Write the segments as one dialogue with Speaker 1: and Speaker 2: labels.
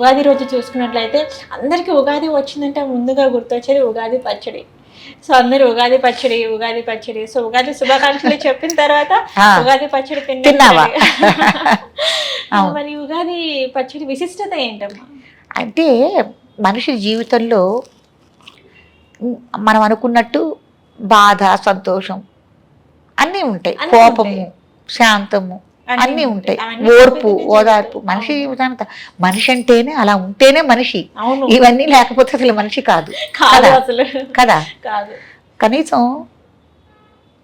Speaker 1: ఉగాది రోజు చూసుకున్నట్లయితే అందరికీ ఉగాది వచ్చిందంటే ముందుగా గుర్తొచ్చేది ఉగాది పచ్చడి. సో అందరూ ఉగాది పచ్చడి. సో ఉగాది శుభాకాంక్షలు చెప్పిన తర్వాత ఉగాది పచ్చడి
Speaker 2: తిన్నావా?
Speaker 1: మరి ఉగాది పచ్చడి విశిష్టత ఏంటమ్మా?
Speaker 2: అంటే మనిషి జీవితంలో మనం అనుకున్నట్టు బాధ, సంతోషం అన్నీ ఉంటాయి, కోపము, శాంతము అన్నీ ఉంటాయి, ఓర్పు, ఓదార్పు. మనిషి జీవితాంత మనిషి అంటేనే అలా ఉంటేనే మనిషి. ఇవన్నీ లేకపోతే అసలు మనిషి కాదు కదా. కనీసం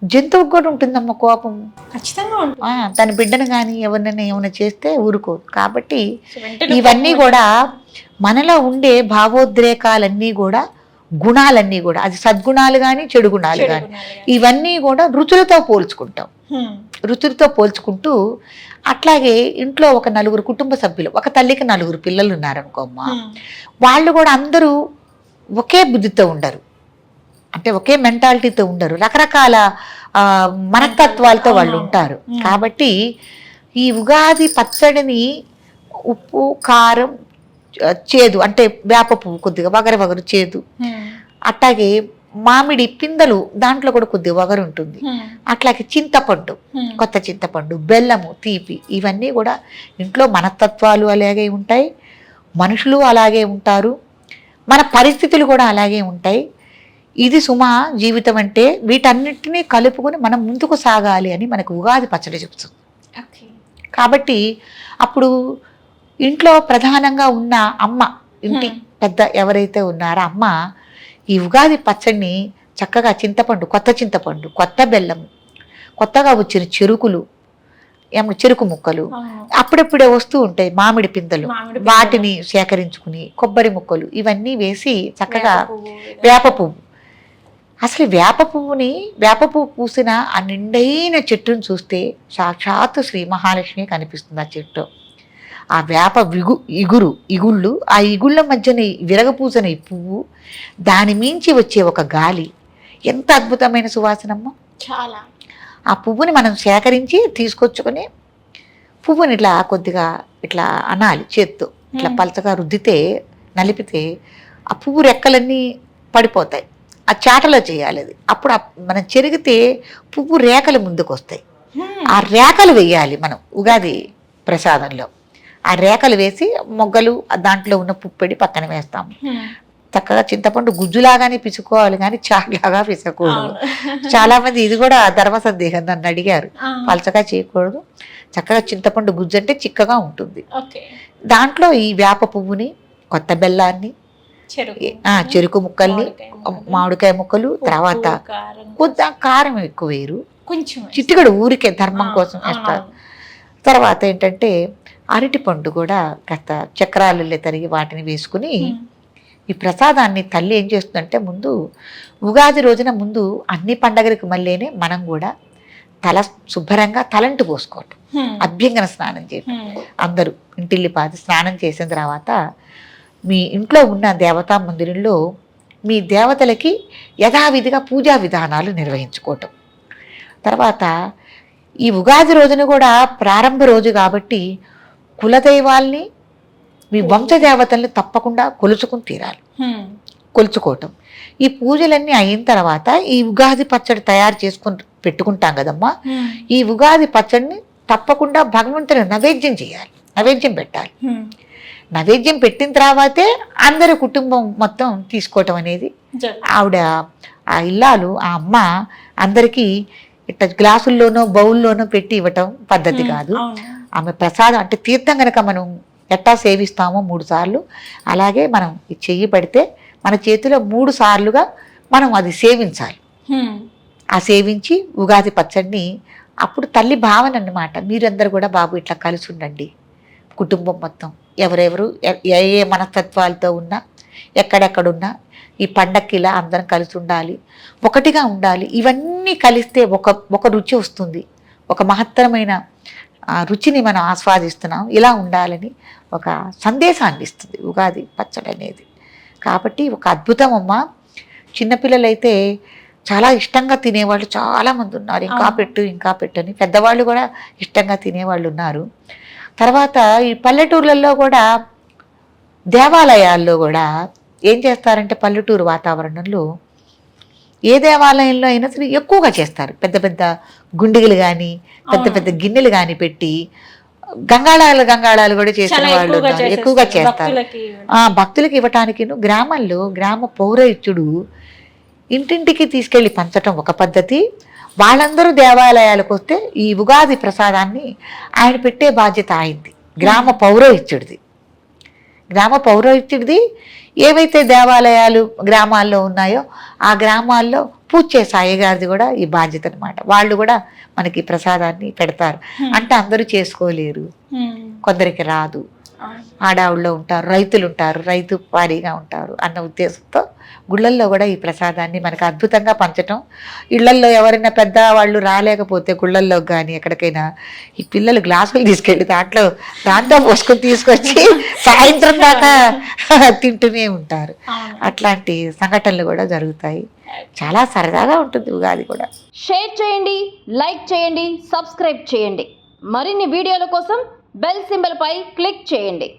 Speaker 2: జంతువుకు కూడా ఉంటుందమ్మ కోపం,
Speaker 1: ఖచ్చితంగా.
Speaker 2: తన బిడ్డను కానీ ఎవరినైనా ఏమైనా చేస్తే ఊరుకోదు. కాబట్టి ఇవన్నీ కూడా మనలో ఉండే భావోద్రేకాలన్నీ కూడా, గుణాలన్నీ కూడా, అది సద్గుణాలు కానీ చెడు గుణాలు కానీ, ఇవన్నీ కూడా రుచులతో పోల్చుకుంటాం. రుచులతో పోల్చుకుంటూ అట్లాగే ఇంట్లో ఒక నలుగురు కుటుంబ సభ్యులు, ఒక తల్లికి నలుగురు పిల్లలు ఉన్నారనుకోమ్మా, వాళ్ళు కూడా అందరూ ఒకే బుద్ధితో ఉండరు, అంటే ఒకే మెంటాలిటీతో ఉండరు, రకరకాల మనస్తత్వాలతో వాళ్ళు ఉంటారు. కాబట్టి ఈ ఉగాది పచ్చడిని ఉప్పు, కారం, చేదు అంటే వేప పువ్వు కొద్దిగా వగరు చేదు, అట్లాగే మామిడి పిందెలు దాంట్లో కూడా కొద్దిగా వగరు ఉంటుంది, అట్లాగే చింతపండు, కొత్త చింతపండు, బెల్లము, తీపి, ఇవన్నీ కూడా ఇంట్లో మనస్తత్వాలు అలాగే ఉంటాయి, మనుషులు అలాగే ఉంటారు, మన పరిస్థితులు కూడా అలాగే ఉంటాయి. ఇది సుమా జీవితం అంటే వీటన్నిటినీ కలుపుకొని మనం ముందుకు సాగాలి అని మనకు ఉగాది పచ్చడి చెప్తుంది. కాబట్టి అప్పుడు ఇంట్లో ప్రధానంగా ఉన్న అమ్మ, ఇంటి పెద్ద ఎవరైతే ఉన్నారో అమ్మ ఈ ఉగాది పచ్చడిని చక్కగా చింతపండు, కొత్త బెల్లం, కొత్తగా వచ్చిన చెరుకులు, చెరుకు ముక్కలు, అప్పుడప్పుడే వస్తూ ఉంటాయి మామిడి పిందెలు, వాటిని సేకరించుకుని కొబ్బరి ముక్కలు ఇవన్నీ వేసి చక్కగా వేప పువ్వు, అసలు వేప పువ్వు పూసిన ఆ నిండైన చెట్టును చూస్తే సాక్షాత్తు శ్రీ మహాలక్ష్మి కనిపిస్తుంది ఆ చెట్టు. ఆ వేప ఇగుళ్ళు, ఆ ఇగుళ్ళ మధ్యన విరగపూసిన ఈ పువ్వు, దాని మించి వచ్చే ఒక గాలి, ఎంత అద్భుతమైన సువాసనమ్మ.
Speaker 1: చాలా.
Speaker 2: ఆ పువ్వుని మనం సేకరించి తీసుకొచ్చుకొని పువ్వుని ఇట్లా కొద్దిగా ఇట్లా అనాలి చేత్తో, ఇట్లా పలచగా రుద్దితే, నలిపితే ఆ పువ్వు రెక్కలన్నీ పడిపోతాయి. ఆ చాటలో చేయాలి అది. అప్పుడు మనం చెరిగితే పువ్వు రేఖలు ముందుకు వస్తాయి. ఆ రేఖలు వేయాలి మనం ఉగాది ప్రసాదంలో. ఆ రేఖలు వేసి మొగ్గలు దాంట్లో ఉన్న పుప్పెడి పక్కన వేస్తాము. చక్కగా చింతపండు గుజ్జులాగానే పిసుకోవాలి కానీ చాలాగా పిసకూడదు. చాలా మంది ఇది కూడా ధర్మ సందేహం, నన్ను అడిగారు, పలచగా చేయకూడదు, చక్కగా చింతపండు గుజ్జు అంటే చిక్కగా ఉంటుంది. దాంట్లో ఈ వేప పువ్వుని, కొత్త బెల్లాన్ని, చెరుకు ముక్కల్ని, మామిడికాయ ముక్కలు, తర్వాత కొద్దిగా కారం ఎక్కువ వేయరు, కొంచెం చిట్టుగడు ఊరికే ధర్మం కోసం వేస్తారు. తర్వాత ఏంటంటే అరటి పండు కూడా కాస్త చక్రాలలో తరిగి వాటిని వేసుకుని ఈ ప్రసాదాన్ని తల్లి ఏం చేస్తుందంటే, ముందు ఉగాది రోజున ముందు అన్ని పండగలకు మళ్ళీనే మనం కూడా తల శుభ్రంగా తలంటు పోసుకోవటం, అభ్యంగన స్నానం చేయటం. అందరూ ఇంటిల్లిపాది స్నానం చేసిన తర్వాత మీ ఇంట్లో ఉన్న దేవతా మందిరంలో మీ దేవతలకి యథావిధిగా పూజా విధానాలు నిర్వహించుకోవటం. తర్వాత ఈ ఉగాది రోజున కూడా ప్రారంభ రోజు కాబట్టి కులదైవాల్ని, మీ వంశదేవతల్ని తప్పకుండా కొలుచుకుని తీరాలి, కొలుచుకోవటం. ఈ పూజలన్నీ అయిన తర్వాత ఈ ఉగాది పచ్చడి తయారు చేసుకుని పెట్టుకుంటాం కదమ్మా, ఈ ఉగాది పచ్చడిని తప్పకుండా భగవంతుని నైవేద్యం చేయాలి, నైవేద్యం పెట్టాలి. నైవేద్యం పెట్టిన తర్వాతే అందరి కుటుంబం మొత్తం తీసుకోవటం అనేది, ఆవిడ ఆ ఇల్లాలు, ఆ అమ్మ అందరికీ ఇట్లా గ్లాసుల్లోనో బౌల్లోనో పెట్టి ఇవ్వటం పద్ధతి కాదు. ఆమె ప్రసాదం అంటే తీర్థం కనుక మనం ఎట్టా సేవిస్తామో 3 సార్లు, అలాగే మనం చెయ్యి పడితే మన చేతిలో 3 సార్లుగా మనం అది సేవించాలి. ఆ సేవించి ఉగాది పచ్చడిని, అప్పుడు తల్లి భావన అన్నమాట, మీరందరూ కూడా బాబు ఇట్లా కలిసి ఉండండి, కుటుంబం మొత్తం ఎవరెవరు ఏ ఏ మనస్తత్వాలతో ఉన్నా, ఎక్కడెక్కడున్నా ఈ పండక్కి ఇలా అందరం కలిసి ఉండాలి, ఒకటిగా ఉండాలి. ఇవన్నీ కలిస్తే ఒక రుచి వస్తుంది, ఒక మహత్తరమైన రుచిని మనం ఆస్వాదిస్తున్నాం, ఇలా ఉండాలని ఒక సందేశాన్ని ఇస్తుంది ఉగాది పచ్చడి అనేది. కాబట్టి ఒక అద్భుతం అమ్మ. చిన్నపిల్లలైతే చాలా ఇష్టంగా తినేవాళ్ళు చాలామంది ఉన్నారు, ఇంకా పెట్టు అని. పెద్దవాళ్ళు కూడా ఇష్టంగా తినేవాళ్ళు ఉన్నారు. తర్వాత ఈ పల్లెటూర్లలో కూడా దేవాలయాల్లో కూడా ఏం చేస్తారంటే పల్లెటూరు వాతావరణంలో ఏ దేవాలయంలో అయినా సరే ఎక్కువగా చేస్తారు. పెద్ద పెద్ద గుండిగలు కానీ పెద్ద పెద్ద గిన్నెలు కానీ పెట్టి గంగాళాలు కూడా చేసిన వాళ్ళు ఉన్నారు. ఎక్కువగా చేస్తారు. భక్తులకి ఇవ్వటానికి గ్రామంలో గ్రామ పౌరోహిత్యుడు ఇంటింటికి తీసుకెళ్లి పంచటం ఒక పద్ధతి. వాళ్ళందరూ దేవాలయాలకు వస్తే ఈ ఉగాది ప్రసాదాన్ని ఆయన పెట్టే బాధ్యత అయింది, గ్రామ పౌరోహిత్యుడిది. ఏవైతే దేవాలయాలు గ్రామాల్లో ఉన్నాయో ఆ గ్రామాల్లో పూజ చేసే అయ్యగారిది కూడా ఈ బాధ్యత అనమాట. వాళ్ళు కూడా మనకి ప్రసాదాన్ని పెడతారు. అంటే అందరూ చేసుకోలేరు, కొందరికి రాదు, ఆడావుల్లో ఉంటారు, రైతులు ఉంటారు, రైతు వారీగా ఉంటారు అన్న ఉద్దేశంతో గుళ్ళల్లో కూడా ఈ ప్రసాదాన్ని మనకు అద్భుతంగా పంచటం. ఇళ్లల్లో ఎవరైనా పెద్ద వాళ్ళు రాలేకపోతే గుళ్ళల్లో కానీ ఎక్కడికైనా ఈ పిల్లలు గ్లాసులు తీసుకెళ్ళి దాంట్లో పోసుకొని తీసుకొచ్చి సాయంత్రం దాకా తింటూనే ఉంటారు. అట్లాంటి సంఘటనలు కూడా జరుగుతాయి. చాలా సరదాగా ఉంటుంది ఉగాది కూడా.
Speaker 3: షేర్ చేయండి, లైక్ చేయండి, సబ్స్క్రైబ్ చేయండి. మరిన్ని వీడియోల కోసం బెల్ సింబల్ పై క్లిక్ చేయండి.